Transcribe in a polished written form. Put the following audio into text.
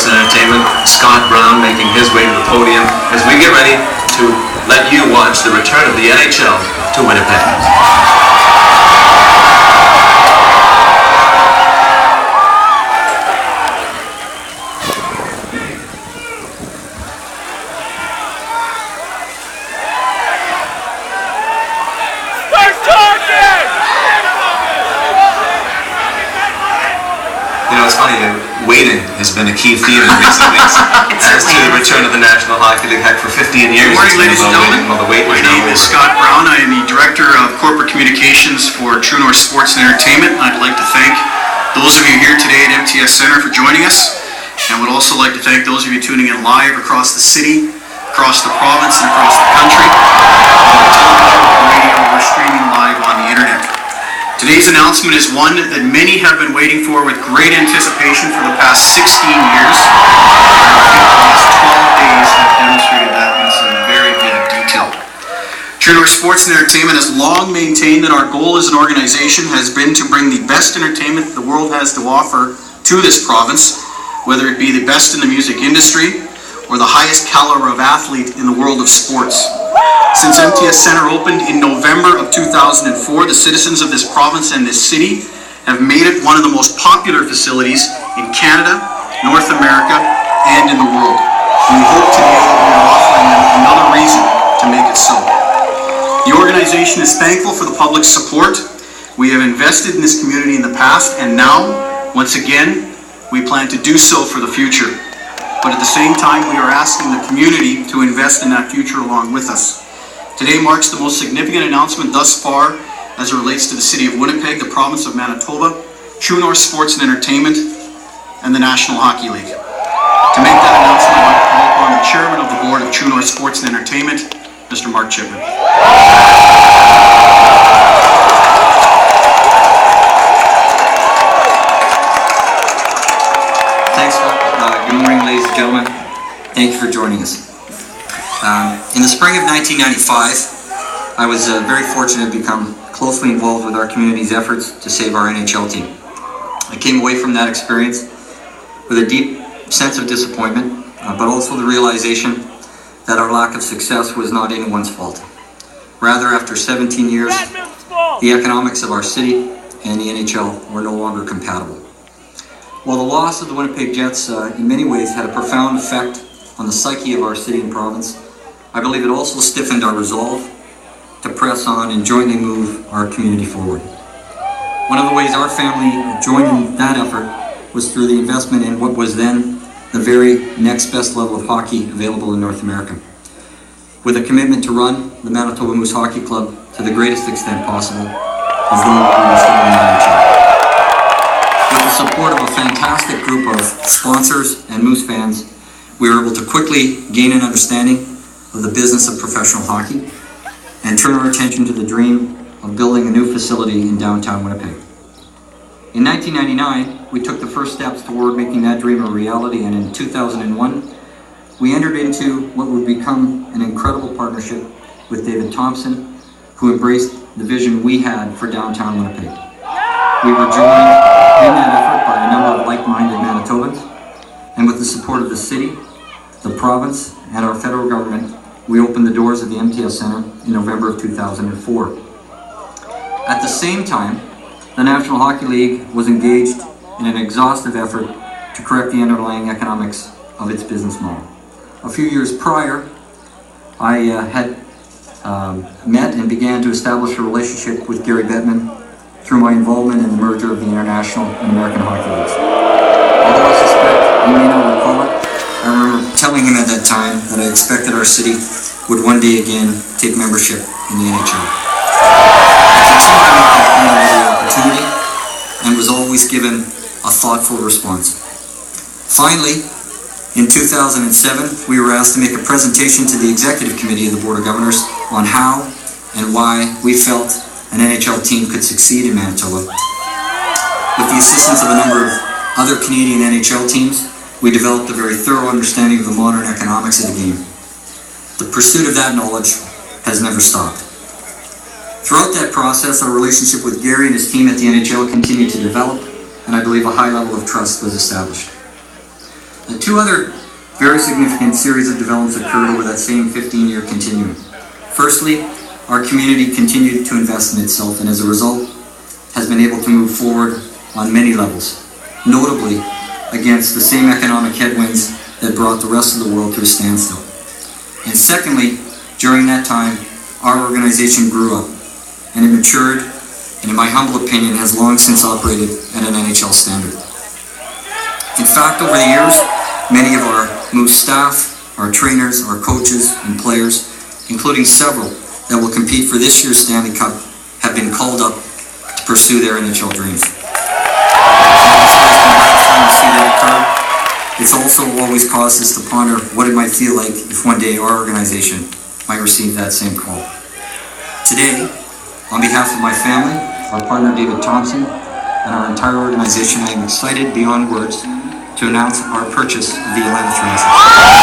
Sports and Entertainment, Scott Brown making his way to the podium as we get ready to let you watch the return of the NHL to Winnipeg. It's funny, waiting has been a key theme in recent weeks as to the return of the National Hockey League. Heck, for 15 years. Good morning, ladies and gentlemen. My name is Scott Brown. I am the Director of Corporate Communications for True North Sports and Entertainment. I'd like to thank those of you here today at MTS Center for joining us, and would also like to thank those of you tuning in live across the city, across the province, and across the country. On television, radio, or streaming live on the internet. Today's announcement is one that many have been waiting for with great anticipation for the past 16 years. The last 12 days have demonstrated that in some very vivid detail. True North Sports and Entertainment has long maintained that our goal as an organization has been to bring the best entertainment the world has to offer to this province, whether it be the best in the music industry or the highest caliber of athlete in the world of sports. Since MTS Center opened in November of 2004, the citizens of this province and this city have made it one of the most popular facilities in Canada, North America, and in the world. We hope today that we are offering them another reason to make it so. The organization is thankful for the public's support. We have invested in this community in the past, and now, once again, we plan to do so for the future. But at the same time, we are asking the community to invest in that future along with us. Today marks the most significant announcement thus far as it relates to the city of Winnipeg, the province of Manitoba, True North Sports and Entertainment, and the National Hockey League. To make that announcement, I'd like to call upon the chairman of the board of True North Sports and Entertainment, Mr. Mark Chipman. Thanks, Scott. Good morning, ladies and gentlemen. Thank you for joining us. In the spring of 1995, I was very fortunate to become closely involved with our community's efforts to save our NHL team. I came away from that experience with a deep sense of disappointment, but also the realization that our lack of success was not anyone's fault. Rather, after 17 years, the economics of our city and the NHL were no longer compatible. While the loss of the Winnipeg Jets in many ways had a profound effect on the psyche of our city and province, I believe it also stiffened our resolve to press on and jointly move our community forward. One of the ways our family joined in that effort was through the investment in what was then the very next best level of hockey available in North America, with a commitment to run the Manitoba Moose Hockey Club to the greatest extent possible as though we were still in the NHL. With the support of a fantastic group of sponsors and Moose fans, we were able to quickly gain an understanding of the business of professional hockey and turn our attention to the dream of building a new facility in downtown Winnipeg. In 1999, we took the first steps toward making that dream a reality, and in 2001, we entered into what would become an incredible partnership with David Thompson, who embraced the vision we had for downtown Winnipeg. We were joined in that effort by a number of like-minded Manitobans, and with the support of the city, the province, and our federal government, we opened the doors of the MTS Center in November of 2004. At the same time, the National Hockey League was engaged in an exhaustive effort to correct the underlying economics of its business model. A few years prior, I had met and began to establish a relationship with Gary Bettman through my involvement in the merger of the International and American Hockey Leagues. Although I suspect you may not recall it, I remember telling him at that time that I expected our city would one day again take membership in the NHL. I continued to make that point of the opportunity and was always given a thoughtful response. Finally, in 2007, we were asked to make a presentation to the Executive Committee of the Board of Governors on how and why we felt an NHL team could succeed in Manitoba. With the assistance of a number of other Canadian NHL teams, we developed a very thorough understanding of the modern economics of the game. The pursuit of that knowledge has never stopped. Throughout that process, our relationship with Gary and his team at the NHL continued to develop, and I believe a high level of trust was established. The two other very significant series of developments occurred over that same 15-year continuum. Firstly, our community continued to invest in itself and as a result has been able to move forward on many levels, notably against the same economic headwinds that brought the rest of the world to a standstill. And secondly, during that time, our organization grew up and it matured, and in my humble opinion, has long since operated at an NHL standard. In fact, over the years, many of our Moose staff, our trainers, our coaches, and players, including several that will compete for this year's Stanley Cup, have been called up to pursue their NHL dreams. It's also always caused us to ponder what it might feel like if one day our organization might receive that same call. Today, on behalf of my family, our partner David Thompson, and our entire organization, I am excited beyond words to announce our purchase of the Atlanta Thrashers.